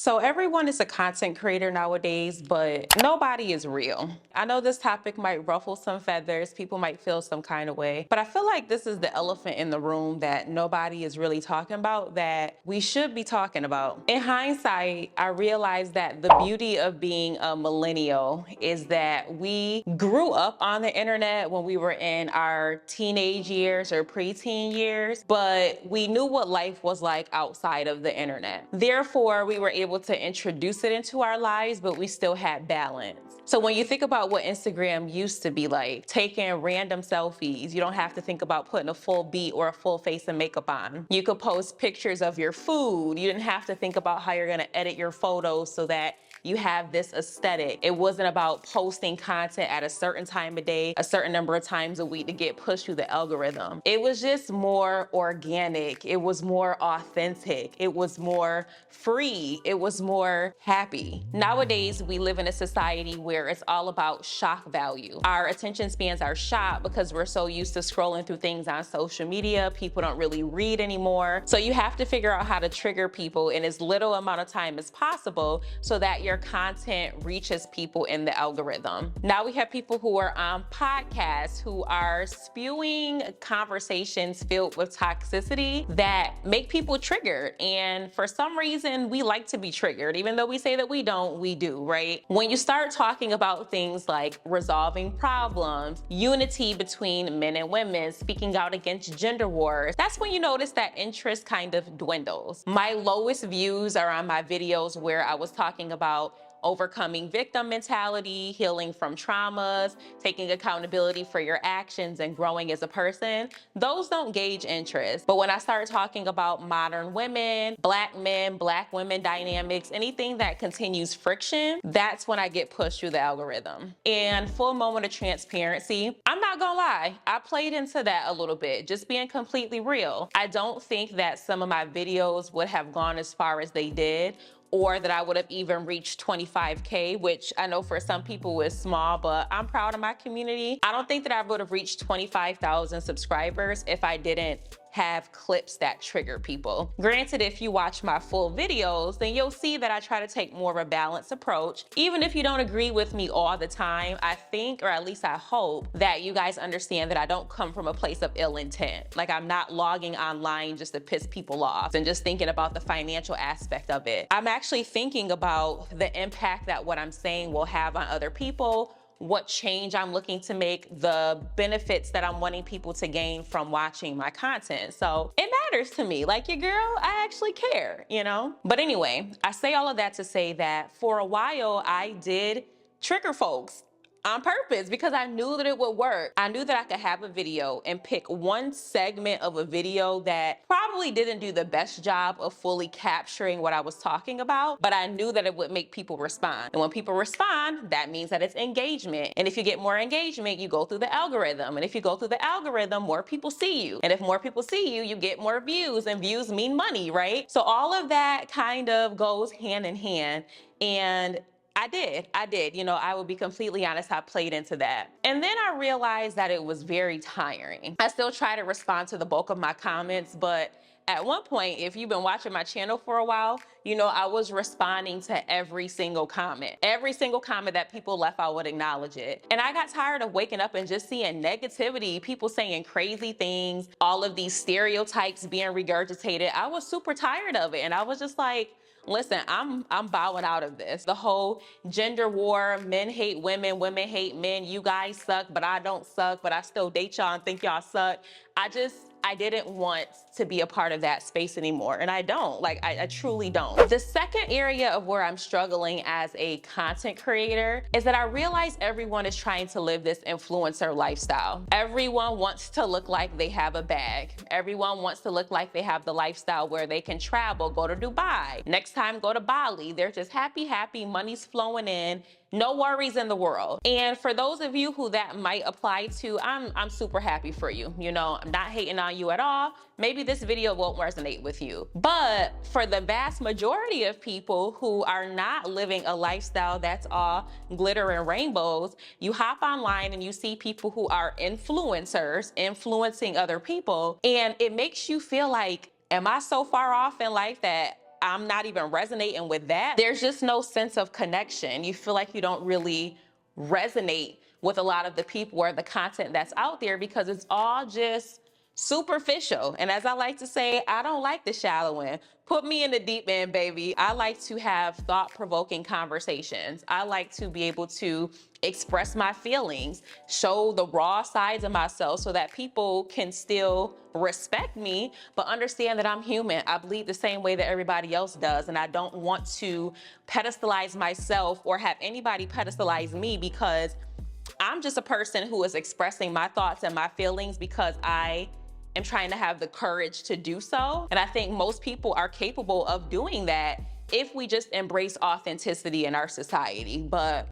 So everyone is a content creator nowadays, but nobody is real. I know this topic might ruffle some feathers, people might feel some kind of way, but I feel like this is the elephant in the room that nobody is really talking about that we should be talking about. In hindsight, I realized that the beauty of being a millennial is that we grew up on the internet when we were in our teenage years or preteen years, but we knew what life was like outside of the internet. Therefore, we were able to introduce it into our lives, but we still had balance. So when you think about what Instagram used to be like, taking random selfies, you don't have to think about putting a full beat or a full face of makeup on. You could post pictures of your food. You didn't have to think about how you're gonna edit your photos so that you have this aesthetic. It wasn't about posting content at a certain time of day, a certain number of times a week to get pushed through the algorithm. It was just more organic. It was more authentic. It was more free. It was more happy. Nowadays, we live in a society where it's all about shock value. Our attention spans are shot because we're so used to scrolling through things on social media. People don't really read anymore. So you have to figure out how to trigger people in as little amount of time as possible so that your content reaches people in the algorithm. Now we have people who are on podcasts who are spewing conversations filled with toxicity that make people triggered. And for some reason, we like to be triggered. Even though we say that we don't, we do, right? When you start talking about things like resolving problems, unity between men and women, speaking out against gender wars, that's when you notice that interest kind of dwindles. My lowest views are on my videos where I was talking about overcoming victim mentality, healing from traumas, taking accountability for your actions, and growing as a person. Those don't gauge interest. But when I start talking about modern women, black men, black women dynamics, anything that continues friction, that's when I get pushed through the algorithm. And full moment of transparency, I'm not gonna lie, I played into that a little bit, just being completely real. I don't think that some of my videos would have gone as far as they did, or that I would have even reached 25K, which I know for some people is small, but I'm proud of my community. I don't think that I would have reached 25,000 subscribers if I didn't have clips that trigger people. Granted, if you watch my full videos, then you'll see that I try to take more of a balanced approach. Even if you don't agree with me all the time, I think, or at least I hope, that you guys understand that I don't come from a place of ill intent. Like, I'm not logging online just to piss people off and just thinking about the financial aspect of it. I'm actually thinking about the impact that what I'm saying will have on other people, what change I'm looking to make, the benefits that I'm wanting people to gain from watching my content. So it matters to me. Like, your girl, I actually care, you know? But anyway, I say all of that to say that for a while, I did trigger folks on purpose because I knew that it would work. I knew that I could have a video and pick one segment of a video that probably didn't do the best job of fully capturing what I was talking about, but I knew that it would make people respond. And when people respond, that means that it's engagement. And if you get more engagement, you go through the algorithm. And if you go through the algorithm, more people see you. And if more people see you, you get more views, and views mean money, right? So all of that kind of goes hand in hand. And I did. You know, I will be completely honest, I played into that. And then I realized that it was very tiring. I still try to respond to the bulk of my comments, but at one point, if you've been watching my channel for a while, you know, I was responding to every single comment. Every single comment that people left, I would acknowledge it. And I got tired of waking up and just seeing negativity, people saying crazy things, all of these stereotypes being regurgitated. I was super tired of it. And I was just like, listen, I'm bowing out of this. The whole gender war, men hate women, women hate men, you guys suck, but I don't suck, but I still date y'all and think y'all suck. I didn't want to be a part of that space anymore. And I don't, like, I truly don't. The second area of where I'm struggling as a content creator is that I realize everyone is trying to live this influencer lifestyle. Everyone wants to look like they have a bag. Everyone wants to look like they have the lifestyle where they can travel, go to Dubai. Next time, go to Bali. They're just happy, money's flowing in. No worries in the world. And for those of you who that might apply to, I'm super happy for you. You know, I'm not hating on you at all. Maybe this video won't resonate with you. But for the vast majority of people who are not living a lifestyle that's all glitter and rainbows, you hop online and you see people who are influencers influencing other people, and it makes you feel like, am I so far off in life that I'm not even resonating with that, there's just no sense of connection. You feel like you don't really resonate with a lot of the people or the content that's out there because it's all just superficial. And as I like to say, I don't like the shallow end. Put me in the deep end, baby. I like to have thought-provoking conversations. I like to be able to express my feelings, show the raw sides of myself so that people can still respect me, but understand that I'm human. I bleed the same way that everybody else does. And I don't want to pedestalize myself or have anybody pedestalize me because I'm just a person who is expressing my thoughts and my feelings because I am trying to have the courage to do so. And I think most people are capable of doing that if we just embrace authenticity in our society, but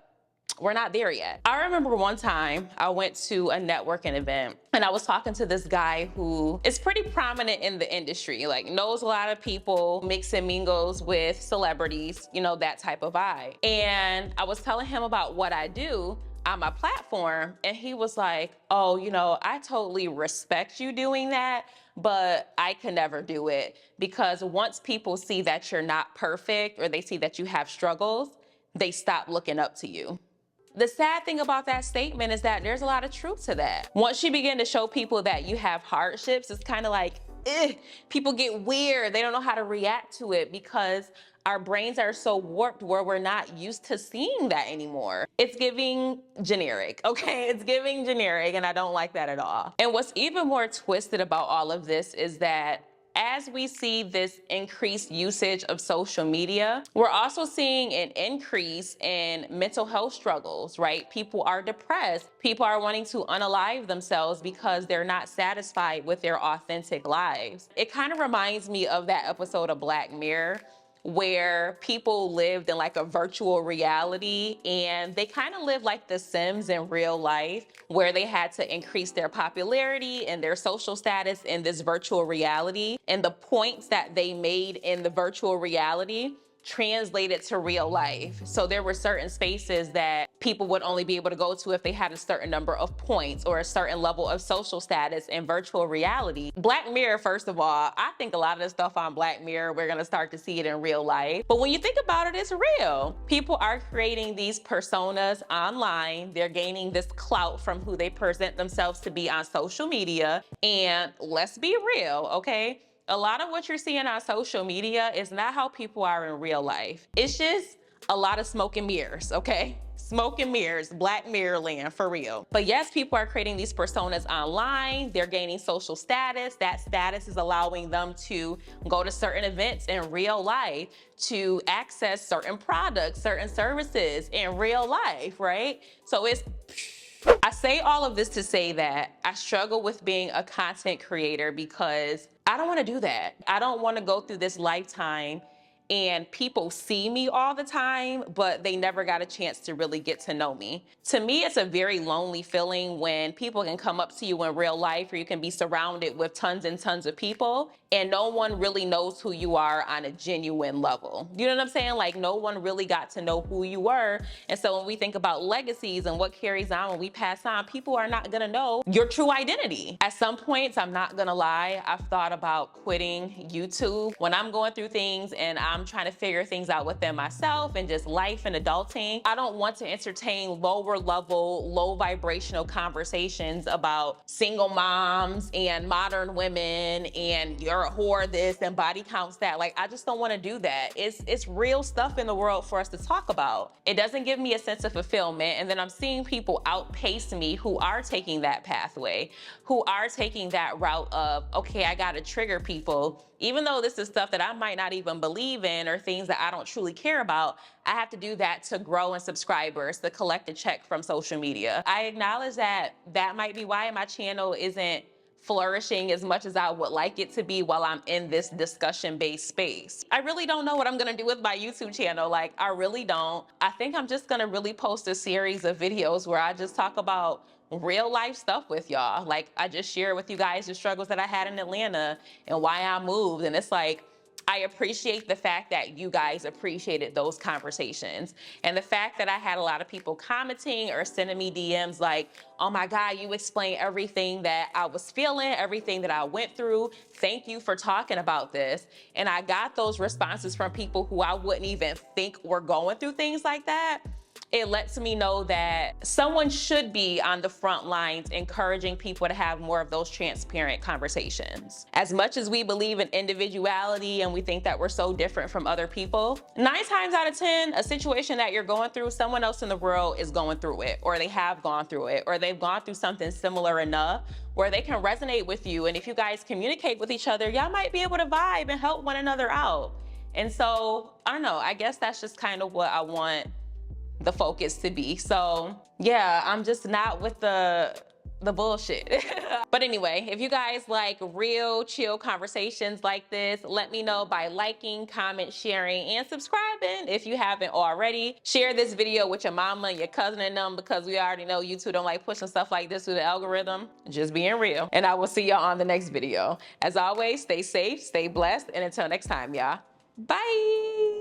we're not there yet. I remember one time I went to a networking event and I was talking to this guy who is pretty prominent in the industry, like knows a lot of people, mix and mingles with celebrities, you know, that type of vibe. And I was telling him about what I do on my platform, and he was like, oh, you know, I totally respect you doing that, but I can never do it because once people see that you're not perfect or they see that you have struggles, they stop looking up to you. The sad thing about that statement is that there's a lot of truth to that. Once you begin to show people that you have hardships, it's kind of like, people get weird. They don't know how to react to it because our brains are so warped where we're not used to seeing that anymore. It's giving generic, okay? It's giving generic, and I don't like that at all. And what's even more twisted about all of this is that as we see this increased usage of social media, we're also seeing an increase in mental health struggles, right? People are depressed. People are wanting to unalive themselves because they're not satisfied with their authentic lives. It kind of reminds me of that episode of Black Mirror where people lived in like a virtual reality and they kind of lived like the Sims in real life, where they had to increase their popularity and their social status in this virtual reality. And the points that they made in the virtual reality translated to real life. So there were certain spaces that people would only be able to go to if they had a certain number of points or a certain level of social status in virtual reality. Black Mirror, first of all, I think a lot of the stuff on Black Mirror, we're gonna start to see it in real life. But when you think about it, it's real. People are creating these personas online. They're gaining this clout from who they present themselves to be on social media. And let's be real, okay? A lot of what you're seeing on social media is not how people are in real life. It's just a lot of smoke and mirrors, okay? Smoke and mirrors, Black Mirror land, for real. But yes, people are creating these personas online. They're gaining social status. That status is allowing them to go to certain events in real life, to access certain products, certain services in real life, right? So I say all of this to say that I struggle with being a content creator because I don't want to do that. I don't want to go through this lifetime and people see me all the time, but they never got a chance to really get to know me. To me, it's a very lonely feeling when people can come up to you in real life, or you can be surrounded with tons and tons of people and no one really knows who you are on a genuine level. You know what I'm saying? Like, no one really got to know who you were. And so when we think about legacies and what carries on when we pass on, people are not gonna know your true identity. At some points, I'm not gonna lie, I've thought about quitting YouTube. When I'm going through things and I'm trying to figure things out within myself and just life and adulting, I don't want to entertain lower level, low vibrational conversations about single moms and modern women and you're a whore this and body counts that. Like, I just don't want to do that. It's real stuff in the world for us to talk about. It doesn't give me a sense of fulfillment. And then I'm seeing people outpace me who are taking that pathway, who are taking that route of, okay, I gotta trigger people. Even though this is stuff that I might not even believe in or things that I don't truly care about, I have to do that to grow in subscribers, to collect a check from social media. I acknowledge that that might be why my channel isn't flourishing as much as I would like it to be while I'm in this discussion-based space. I really don't know what I'm gonna do with my YouTube channel. Like, I really don't. I think I'm just gonna really post a series of videos where I just talk about real life stuff with y'all. Like, I just share with you guys the struggles that I had in Atlanta and why I moved. And it's like, I appreciate the fact that you guys appreciated those conversations. And the fact that I had a lot of people commenting or sending me DMs like, oh my God, you explained everything that I was feeling, everything that I went through. Thank you for talking about this. And I got those responses from people who I wouldn't even think were going through things like that. It lets me know that someone should be on the front lines encouraging people to have more of those transparent conversations. As much as we believe in individuality and we think that we're so different from other people, 9 times out of 10, a situation that you're going through, someone else in the world is going through it, or they have gone through it, or they've gone through something similar enough where they can resonate with you. And if you guys communicate with each other, y'all might be able to vibe and help one another out. And so, I don't know, I guess that's just kind of what I want the focus to be. So yeah, I'm just not with the bullshit. But anyway, if you guys like real chill conversations like this, let me know by liking, comment, sharing, and subscribing if you haven't already. Share this video with your mama and your cousin and them, because we already know YouTube don't like pushing stuff like this through the algorithm. Just being real. And I will see y'all on the next video. As always, stay safe, stay blessed, and until next time, y'all. Bye.